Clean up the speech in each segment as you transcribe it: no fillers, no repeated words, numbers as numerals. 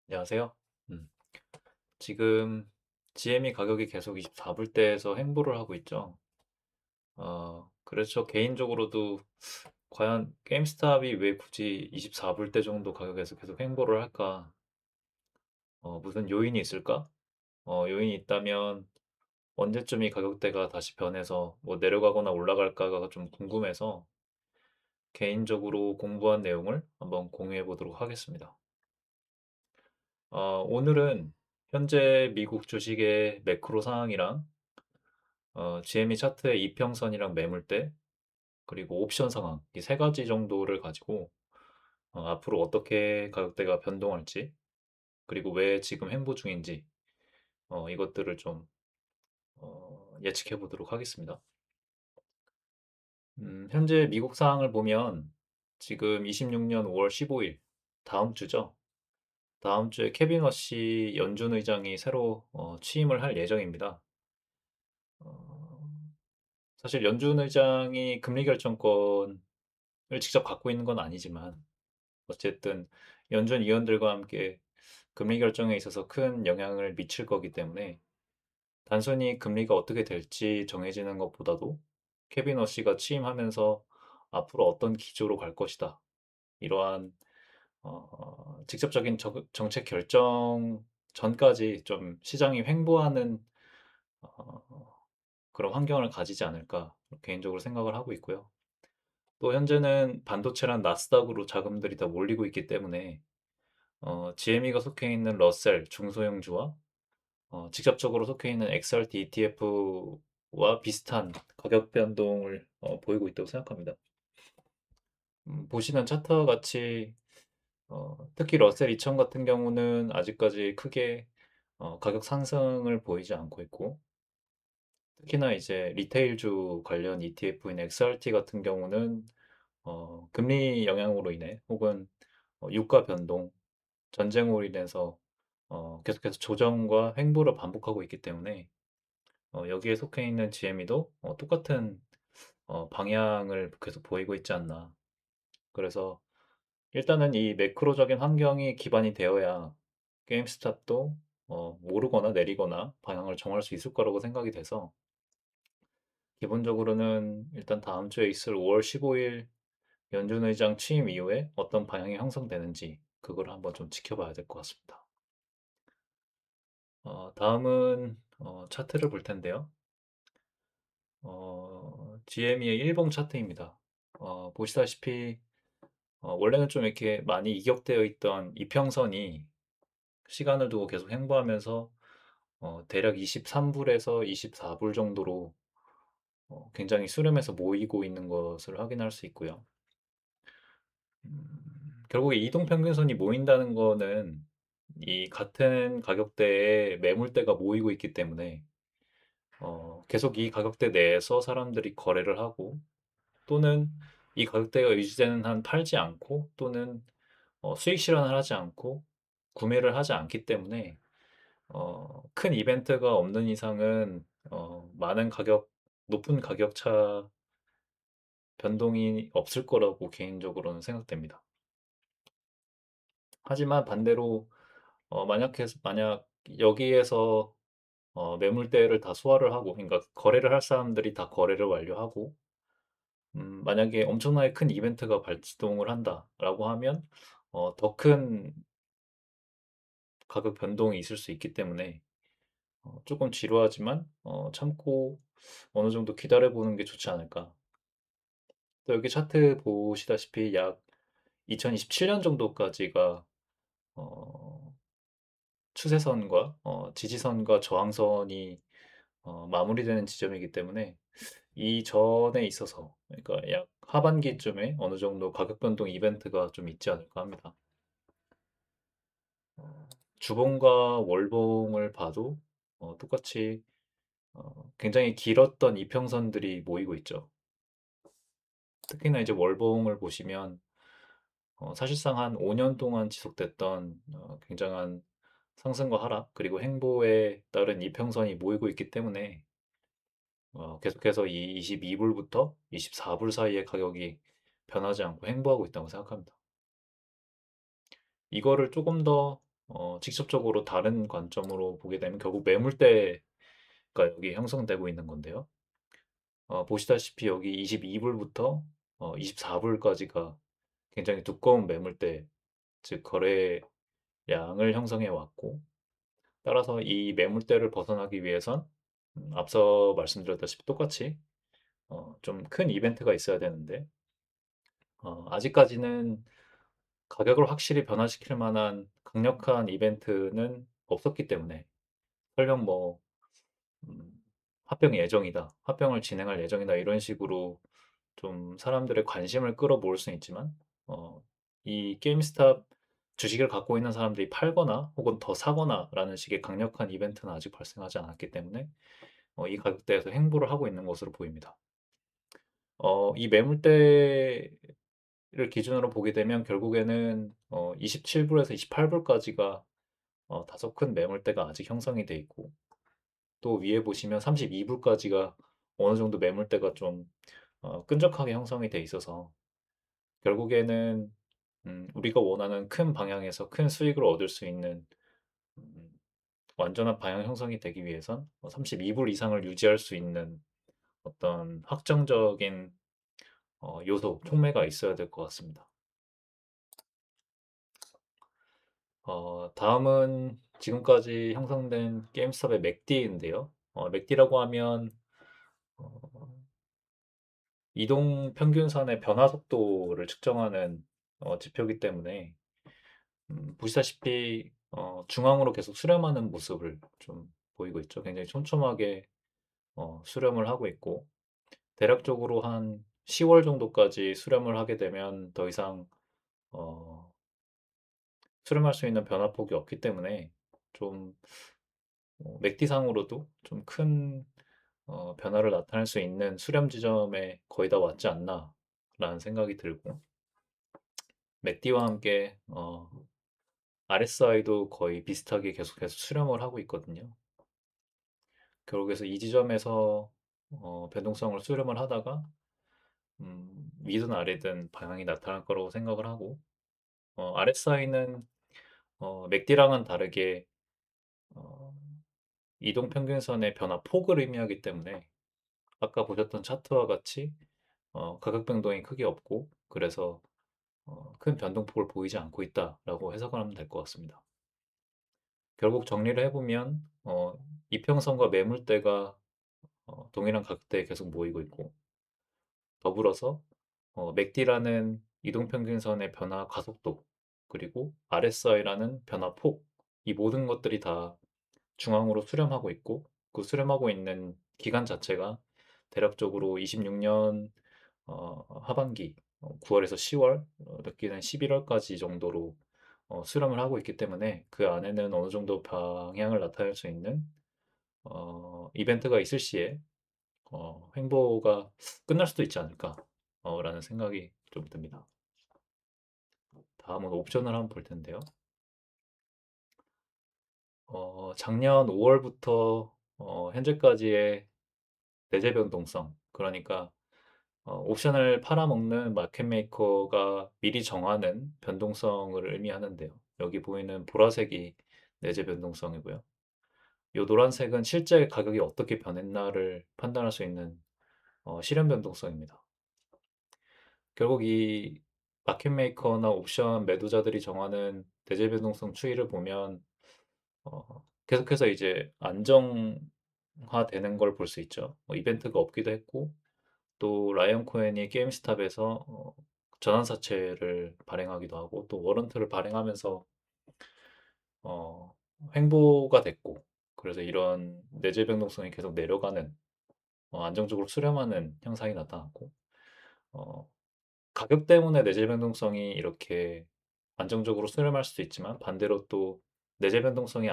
안녕하세요. 음, 지금 GME 가격이 계속 24불대에서 횡보를 하고 있죠. 그래서 개인적으로도 과연 게임스탑이 왜 굳이 24불대 정도 가격에서 계속 횡보를 할까? 무슨 요인이 있을까? 요인이 있다면 언제쯤 이 가격대가 다시 변해서 뭐 내려가거나 올라갈까가 좀 궁금해서 개인적으로 공부한 내용을 한번 공유해 보도록 하겠습니다. 오늘은 현재 미국 주식의 매크로 상황이랑 GME 차트의 이평선이랑 매물대, 그리고 옵션 상황, 이 세 가지 정도를 가지고 앞으로 어떻게 가격대가 변동할지, 그리고 왜 지금 횡보 중인지, 이것들을 좀 예측해 보도록 하겠습니다. 현재 미국 상황을 보면 지금 26년 5월 15일, 다음 주죠. 다음 주에 케빈 러시 연준 의장이 새로 취임을 할 예정입니다. 어, 사실 연준 의장이 금리 결정권을 직접 갖고 있는 건 아니지만 어쨌든 연준 위원들과 함께 금리 결정에 있어서 큰 영향을 미칠 거기 때문에 단순히 금리가 어떻게 될지 정해지는 것보다도 케빈 어시가 취임하면서 앞으로 어떤 기조로 갈 것이다. 이러한 직접적인 정책 결정 전까지 좀 시장이 횡보하는 어, 그런 환경을 가지지 않을까 개인적으로 생각을 하고 있고요. 또 현재는 반도체란 나스닥으로 자금들이 다 몰리고 있기 때문에 GME가 속해 있는 러셀 중소형주와 직접적으로 속해 있는 XRT ETF와 비슷한 가격 변동을 보이고 있다고 생각합니다. 보시는 차트와 같이 특히 러셀 2000 같은 경우는 아직까지 크게 가격 상승을 보이지 않고 있고, 특히나 이제 리테일주 관련 ETF인 XRT 같은 경우는 금리 영향으로 인해 혹은 유가 변동, 전쟁으로 인해서 계속해서 조정과 횡보를 반복하고 있기 때문에 여기에 속해 있는 GME도 똑같은 방향을 계속 보이고 있지 않나. 그래서 일단은 이 매크로적인 환경이 기반이 되어야 게임스탑도 오르거나 내리거나 방향을 정할 수 있을 거라고 생각이 돼서 기본적으로는 일단 다음 주에 있을 5월 15일 연준 의장 취임 이후에 어떤 방향이 형성되는지 그걸 한번 좀 지켜봐야 될 것 같습니다. 다음은 차트를 볼 텐데요. GME의 일봉 차트입니다. 보시다시피 원래는 좀 이렇게 많이 이격되어 있던 이평선이 시간을 두고 계속 횡보하면서 대략 23불에서 24불 정도로 굉장히 수렴해서 모이고 있는 것을 확인할 수 있고요. 결국에 이동평균선이 모인다는 거는 이 같은 가격대에 매물대가 모이고 있기 때문에 계속 이 가격대 내에서 사람들이 거래를 하고 또는 이 가격대가 유지되는 한 팔지 않고 또는 수익 실현을 하지 않고 구매를 하지 않기 때문에 큰 이벤트가 없는 이상은 많은 높은 가격차 변동이 없을 거라고 개인적으로는 생각됩니다. 하지만 반대로 만약 여기에서 매물대를 다 소화를 하고, 그러니까 거래를 할 사람들이 다 거래를 완료하고, 만약에 엄청나게 큰 이벤트가 발동을 한다라고 하면 더 큰 가격 변동이 있을 수 있기 때문에 조금 지루하지만 참고 어느 정도 기다려보는 게 좋지 않을까. 또 여기 차트 보시다시피 약 2027년 정도까지가 어, 추세선과 지지선과 저항선이 마무리되는 지점이기 때문에 이 전에 있어서 그러니까 약 하반기쯤에 어느 정도 가격 변동 이벤트가 좀 있지 않을까 합니다. 주봉과 월봉을 봐도 똑같이 굉장히 길었던 이평선들이 모이고 있죠. 특히나 이제 월봉을 보시면 사실상 한 5년 동안 지속됐던 굉장한 상승과 하락 그리고 횡보에 따른 이평선이 모이고 있기 때문에 계속해서 이 22불부터 24불 사이의 가격이 변하지 않고 횡보하고 있다고 생각합니다. 이거를 조금 더 직접적으로 다른 관점으로 보게 되면 결국 매물대가 여기 형성되고 있는 건데요. 보시다시피 여기 22 불부터 24 불까지가 굉장히 두꺼운 매물대, 즉 거래량을 형성해 왔고, 따라서 이 매물대를 벗어나기 위해선 앞서 말씀드렸다시피 똑같이 좀 큰 이벤트가 있어야 되는데, 아직까지는 가격을 확실히 변화시킬 만한 강력한 이벤트는 없었기 때문에, 설령 뭐 음 '합병 예정이다. 합병을 진행할 예정이다.' 이런 식으로 좀 사람들의 관심을 끌어모을 수는 있지만, 이 게임스탑 주식을 갖고 있는 사람들이 팔거나 혹은 더 사거나라는 식의 강력한 이벤트는 아직 발생하지 않았기 때문에 이 가격대에서 행보를 하고 있는 것으로 보입니다. 이 매물대를 기준으로 보게 되면 결국에는 27 불에서 28 불까지가 다소 큰 매물대가 아직 형성이 돼 있고, 또 위에 보시면 32 불까지가 어느 정도 매물대가 좀 끈적하게 형성이 돼 있어서, 결국에는 우리가 원하는 큰 방향에서 큰 수익을 얻을 수 있는 음 완전한 방향 형성이 되기 위해선 32불 이상을 유지할 수 있는 어떤 확정적인 요소, 촉매가 있어야 될 것 같습니다. 다음은 지금까지 형성된 게임스톱의 맥디인데요. 맥디라고 하면 어 이동 평균선의 변화 속도를 측정하는 지표이기 때문에, 보시다시피 중앙으로 계속 수렴하는 모습을 좀 보이고 있죠. 굉장히 촘촘하게 수렴을 하고 있고, 대략적으로 한 10월 정도까지 수렴을 하게 되면 더 이상 어 수렴할 수 있는 변화폭이 없기 때문에, 좀 맥디상으로도 좀 큰 변화를 나타낼 수 있는 수렴 지점에 거의 다 왔지 않나라는 생각이 들고, 맥디와 함께 RSI도 거의 비슷하게 계속해서 수렴을 하고 있거든요. 결국에서 이 지점에서 변동성을 수렴을 하다가 위든 아래든 방향이 나타날 거라고 생각을 하고, RSI는 맥디랑은 다르게 어 이동 평균선의 변화폭을 의미하기 때문에, 아까 보셨던 차트와 같이 가격 변동이 크게 없고, 그래서 '큰 변동폭을 보이지 않고 있다.'라고 해석을 하면 될 것 같습니다. 결국 정리를 해 보면 이평선과 매물대가 동일한 가격대에 계속 모이고 있고, 더불어서 맥디라는 이동평균선의 변화 가속도, 그리고 RSI라는 변화폭, 이 모든 것들이 다 중앙으로 수렴하고 있고, 그 수렴하고 있는 기간 자체가 대략적으로 26년 하반기 9 월에서 10 월, 늦게는 11 월까지 정도로 수렴을 하고 있기 때문에, 그 안에는 어느 정도 방향을 나타낼 수 있는 이벤트가 있을 시에 횡보가 끝날 수도 있지 않을까 라는 생각이 좀 듭니다. 다음은 옵션을 한번 볼 텐데요. 작년 5 월부터 현재까지의 내재 변동성, 그러니까 옵션을 팔아먹는 마켓 메이커가 미리 정하는 변동성을 의미하는데요. 여기 보이는 보라색이 내재 변동성이고요. 요 노란색은 실제 가격이 어떻게 변했나를 판단할 수 있는 실현 변동성입니다. 결국 이 마켓 메이커나 옵션 매도자들이 정하는 내재 변동성 추이를 보면 계속해서 이제 안정화되는 걸 볼 수 있죠. 이벤트가 없기도 했고, 또 라이언 코헨이 게임스탑에서 전환사채를 발행하기도 하고, 또 워런트를 발행하면서 어 횡보가 됐고, 그래서 이런 내재 변동성이 계속 내려가는, 안정적으로 수렴하는 현상이 나타났고, 어 가격 때문에 내재 변동성이 이렇게 안정적으로 수렴할 수도 있지만, 반대로 또 내재 변동성이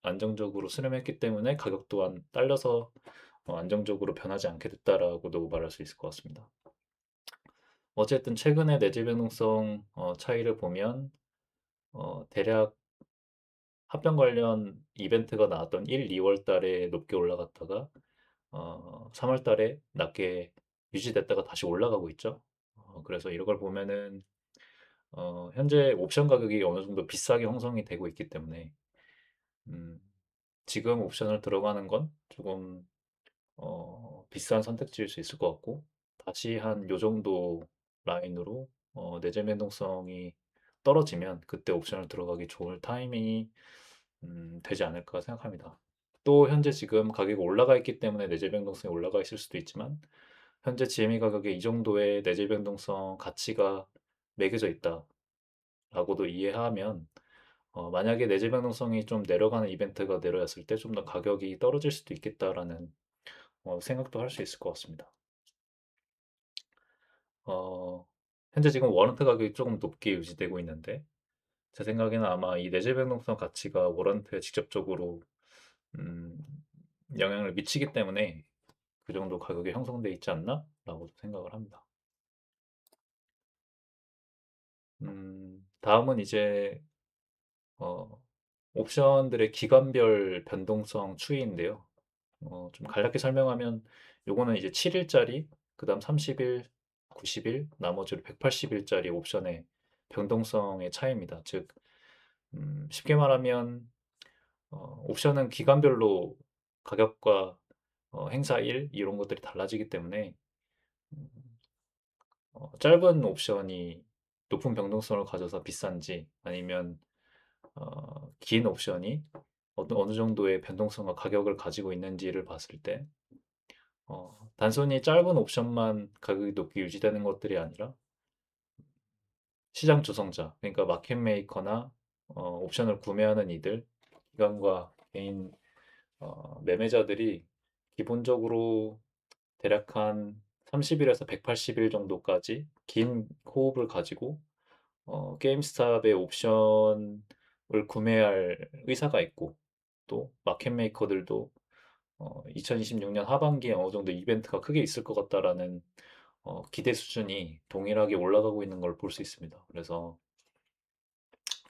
안정적으로 수렴했기 때문에 가격 또한 딸려서 안정적으로 변하지 않게 됐다라고도 말할 수 있을 것 같습니다. 어쨌든 최근의 내재 변동성 차이를 보면 대략 합병 관련 이벤트가 나왔던 1-2월 달에 높게 올라갔다가 3월 달에 낮게 유지됐다가 다시 올라가고 있죠. 그래서 이걸 보면은 현재 옵션 가격이 어느 정도 비싸게 형성이 되고 있기 때문에 음 지금 옵션을 들어가는 건 조금 비싼 선택지일 수 있을 것 같고, 다시 한 요 정도 라인으로 내재 변동성이 떨어지면 그때 옵션을 들어가기 좋을 타이밍이 되지 않을까 생각합니다. 또 현재 지금 가격이 올라가 있기 때문에 내재 변동성이 올라가 있을 수도 있지만, 현재 GME 가격에 이 정도의 내재 변동성 가치가 매겨져 있다라고도 이해하면, 만약에 내재 변동성이 좀 내려가는 이벤트가 내려왔을 때 좀 더 가격이 떨어질 수도 있겠다라는 생각도 할 수 있을 것 같습니다. 어, 현재 지금 워런트 가격이 조금 높게 유지되고 있는데, 제 생각에는 아마 이 내재 변동성 가치가 워런트에 직접적으로 음, 영향을 미치기 때문에 그 정도 가격이 형성돼 있지 않나라고 생각을 합니다. 다음은 이제 어, 옵션들의 기간별 변동성 추이인데요. 좀 간략히 설명하면 요거는 이제 7일짜리, 그다음 30일, 90일, 나머지로 180일짜리 옵션의 변동성의 차이입니다. 즉, 쉽게 말하면 옵션은 기간별로 가격과 행사일 이런 것들이 달라지기 때문에 음, 짧은 옵션이 높은 변동성을 가져서 비싼지, 아니면 긴 옵션이 어느 정도의 변동성과 가격을 가지고 있는지를 봤을 때 단순히 짧은 옵션만 가격이 높게 유지되는 것들이 아니라 시장 조성자, 그러니까 마켓 메이커나 옵션을 구매하는 이들, 기관과 개인 매매자들이 기본적으로 대략 한 30일에서 180일 정도까지 긴 호흡을 가지고 게임스탑의 옵션을 구매할 의사가 있고, 또 마켓 메이커들도 2026년 하반기에 어느 정도 이벤트가 크게 있을 것 같다라는 기대 수준이 동일하게 올라가고 있는 걸 볼 수 있습니다. 그래서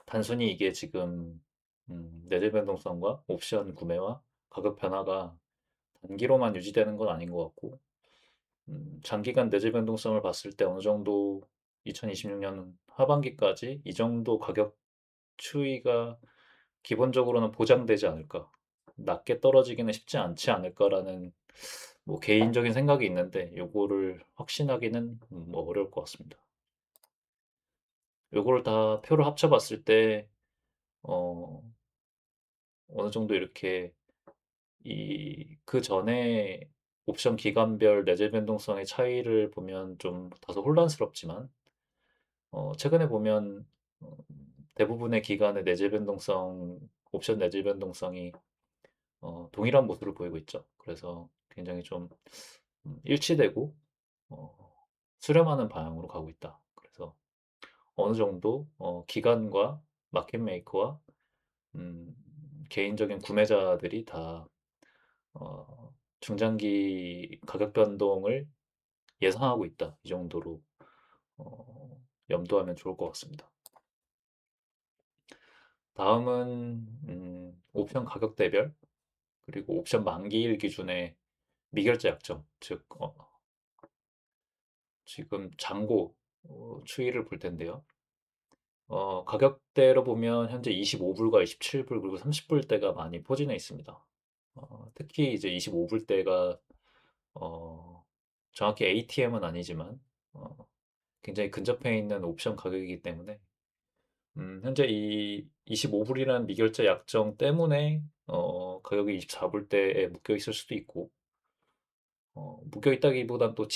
단순히 이게 지금 내재 변동성과 옵션 구매와 가격 변화가 단기로만 유지되는 건 아닌 것 같고, 장기간 내재 변동성을 봤을 때 어느 정도 2026년 하반기까지 이 정도 가격 추이가 기본적으로는 보장되지 않을까. 낮게 떨어지기는 쉽지 않지 않을까라는 뭐 개인적인 생각이 있는데, 요거를 확신하기는 뭐 어려울 것 같습니다. 요거를 다 표를 합쳐 봤을 때 어 어느 정도 이렇게 그전에 옵션 기간별 내재 변동성의 차이를 보면 좀 다소 혼란스럽지만, 최근에 보면 어 대부분의 기간의 내재 변동성 옵션 내재 변동성이 동일한 모습을 보이고 있죠. 그래서 굉장히 좀 일치되고 어 수렴하는 방향으로 가고 있다. 그래서 어느 정도 기관과 마켓 메이커와 음 개인적인 구매자들이 다 중장기 가격 변동을 예상하고 있다. 이 정도로 어 염두하면 좋을 것 같습니다. 다음은 옵션 가격대별, 그리고 옵션 만기일 기준의 미결제 약정, 즉 지금 잔고 추이를 볼 텐데요. 가격대로 보면 현재 25불과 27불 그리고 30불대가 많이 포진해 있습니다. 특히 이제 25불대가 어, 정확히 ATM은 아니지만 어, 굉장히 근접해 있는 옵션 가격이기 때문에 현재 이 25불이라는 미결제 약정 때문에 가격이 24불대에 묶여 있을 수도 있고, 묶여 있다기보단 또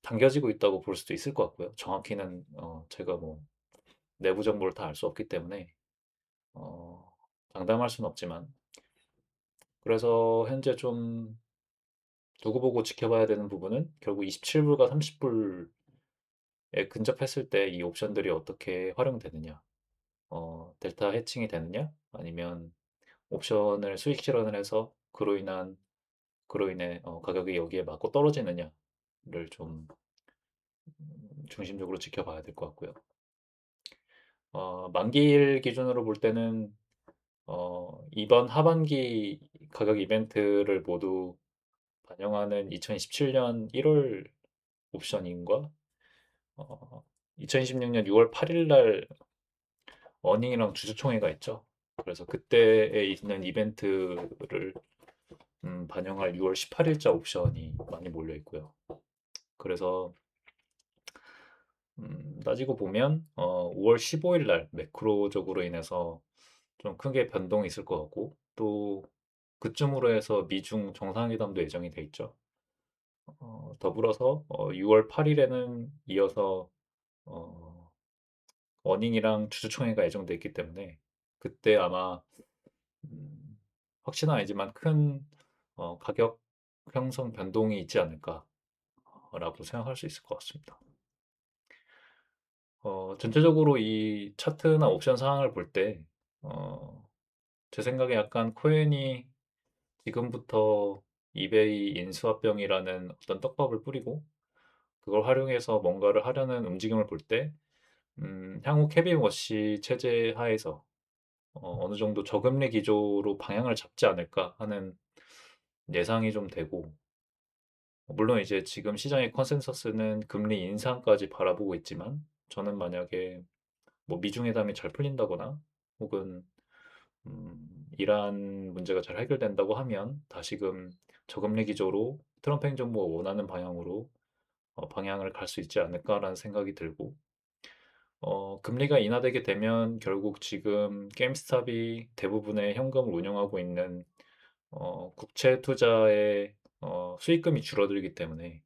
당겨지고 있다고 볼 수도 있을 것 같고요. 정확히는 제가 뭐 내부 정보를 다 알 수 없기 때문에 어, 장담할 수는 없지만, 그래서 현재 좀 두고 보고 지켜봐야 되는 부분은 결국 27불과 30불에 근접했을 때 이 옵션들이 어떻게 활용되느냐, 델타 해칭이 되느냐, 아니면 옵션을 수익 실현을 해서 그로 인해 가격이 여기에 맞고 떨어지느냐를 좀 중심적으로 지켜봐야 될 것 같고요. 만기일 기준으로 볼 때는 이번 하반기 가격 이벤트를 모두 반영하는 2027년 1월 옵션인과 2026년 6월 8일 날 어닝이랑 주주총회가 있죠. 그래서 그때에 있는 이벤트를 반영할 6월 18일자 옵션이 많이 몰려 있고요. 그래서 따지고 보면 5월 15일 날 매크로적으로 인해서 좀 크게 변동이 있을 것 같고, 또 그쯤으로 해서 미중 정상회담도 예정이 돼 있죠. 더불어서 6월 8일에는 이어서 어, 어닝이랑 주주총회가 예정돼 있기 때문에 그때 아마 음, 확신은 아니지만 큰 가격 형성 변동이 있지 않을까라고 생각할 수 있을 것 같습니다. 전체적으로 이 차트나 옵션 상황을 볼 때, 제 생각에 약간 코엔이 지금부터 이베이 인수합병이라는 어떤 떡밥을 뿌리고 그걸 활용해서 뭔가를 하려는 움직임을 볼 때, 향후 케빈 워시 체제 하에서 어느 정도 저금리 기조로 방향을 잡지 않을까 하는 예상이 좀 되고, 물론 이제 지금 시장의 컨센서스는 금리 인상까지 바라보고 있지만, 저는 만약에 뭐 미중회담이 잘 풀린다거나 혹은 이란 문제가 잘 해결된다고 하면 다시금 저금리 기조로 트럼프 행정부가 원하는 방향으로 방향을 갈 수 있지 않을까라는 생각이 들고, 금리가 인하되게 되면 결국 지금 게임스탑이 대부분의 현금을 운용하고 있는 국채 투자의 수익금이 줄어들기 때문에,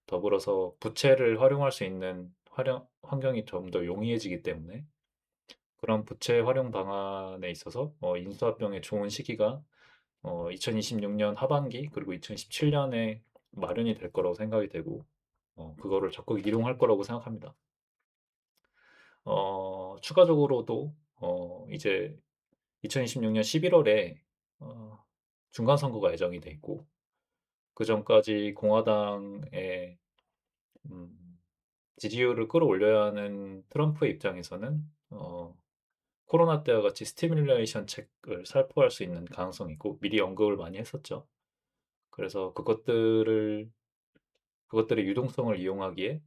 더불어서 부채를 활용할 수 있는 환경이 좀 더 용이해지기 때문에, 그런 부채 활용 방안에 있어서 인수합병의 좋은 시기가 2026년 하반기 그리고 2027년에 마련이 될 거라고 생각이 되고, 그거를 적극 이용할 거라고 생각합니다. 추가적으로도 이제 2026년 11월에 중간 선거가 예정이 돼 있고, 그 전까지 공화당의 음, 지지율을 끌어올려야 하는 트럼프의 입장에서는 코로나 때와 같이 스티뮬레이션 책을 살포할 수 있는 가능성이 있고 미리 언급을 많이 했었죠. 그래서 그것들의 유동성을 이용하기에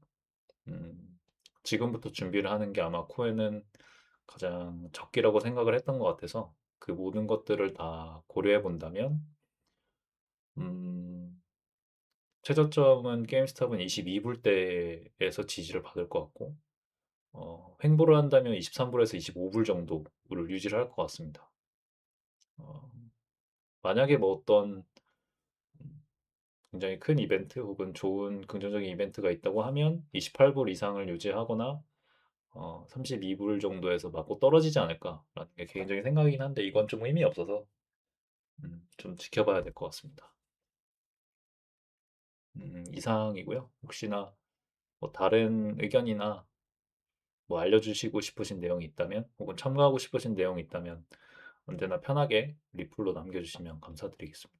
지금부터 준비를 하는 게 아마 코에는 가장 적기라고 생각을 했던 것 같아서, 그 모든 것들을 다 고려해 본다면 음, 최저점은 게임스탑은 22불대에서 지지를 받을 것 같고, 횡보를 한다면 23불에서 25불 정도를 유지를 할 것 같습니다. 어, 만약에 뭐 어떤 굉장히 큰 이벤트 혹은 좋은 긍정적인 이벤트가 있다고 하면 28불 이상을 유지하거나 32불 정도에서 맞고 떨어지지 않을까라는 게 개인적인 생각이긴 한데, 이건 좀 의미 없어서 좀 지켜봐야 될 것 같습니다. 이상이고요. 혹시나 뭐 다른 의견이나 뭐 알려주시고 싶으신 내용이 있다면 혹은 첨가하고 싶으신 내용이 있다면 언제나 편하게 리플로 남겨주시면 감사드리겠습니다.